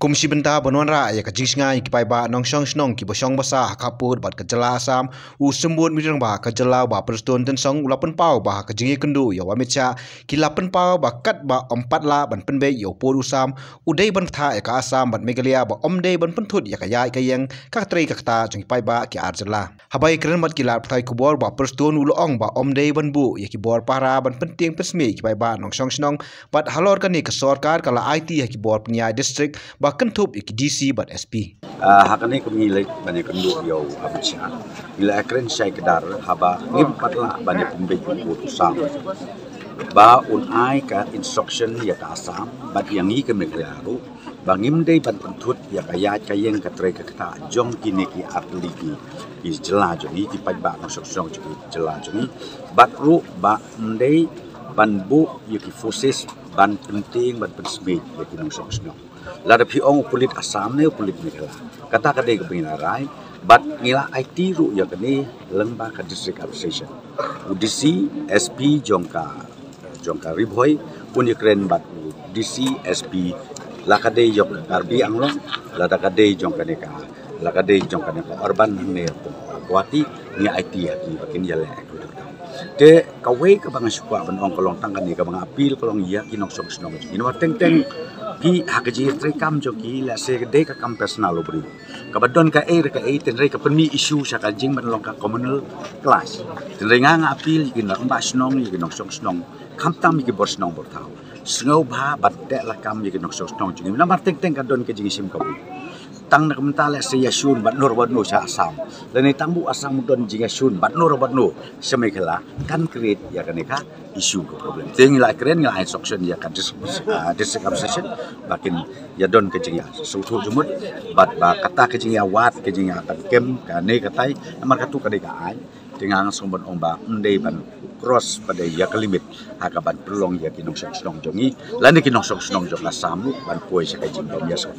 Komisi Bentah Banwanra ya kajing singai ki pai ba nong shong snong ki bosong basa kapur bat kejela asam u sembut mirang ba kejela ba perston ten song ulapan pau ba kajing kendu ya wamitcha ki lapan pau ba kat ba empat la ban penbe yo por usam udai ban tha ya ka asam bat megalia ba omdei ban penthut ya kaya kayeng ka trei ka ta jong pai ba ki arjela habai kren mat ki la thai kubor ba perston ulong ba omdei ban bu ya ki bor para ban penting pesme ki pai ba nong shong snong bat halor ka ni ka sarkar kala IT ya ki bor pnya district bahkan tup iki DC bat SP. Hakane kami lek banyak kenduk yo abisya. Bila akren saya kedar haba ngempatlah banyak pembek putusam. Ba unai ka instruction ya ka asam bat yang ni kami kelaru bangim dei ban pentut ya kaya kayeng ka tre ka kata jong kini ki atligi is jela joni ti pai ba no sok jela joni bat ru ba ndei ban bu yaki forces ban penting ban pensbit yaki no sok lada piong kulit asam ne kulit Meghala kata kadai kepinarai bat ngila IT ru ya kini lengba ka district administration UDC SP jongka ribhoi punya keren bat DC SP la kadai jong karbi anglo la kadai jongka neka la kadai jongka neka urban ne kuati ni IT yaki bakin ya le de kawai ke bang syukwa ban ong kolong tang kan ni ka bang apil kolong ya kinok sok snong ini wa teng pi hakaji tre kam joki la se de ka kam personal lo bri ka badon ka ten re ka penmi isu saka jing ban long ka communal class ten re nga apil kin la ba snong ni kinok sok snong kam tam ki bor snong bor tau sngo ba bat de la kam ni kinok sok snong jing na mar teng ka don ka jing sim ka bu tang nak mentale se yasun bat nur sha asam dan ni tambu asam don jing yasun bat nur semekela kan create ya kan ka isu ke problem ting la keren ngila instruction ya kan district administration bakin ya don ke jing ya so tu jumut bat ba kata ke jing ya wat ke jing ya kan kem ka ne katai amar katu ka de ka ai dengan sombon omba ndei ban cross pada ya ke limit hakaban perlong ya kinong sok jongi lan kinong sok jong asam ban koi sa ka jing ya so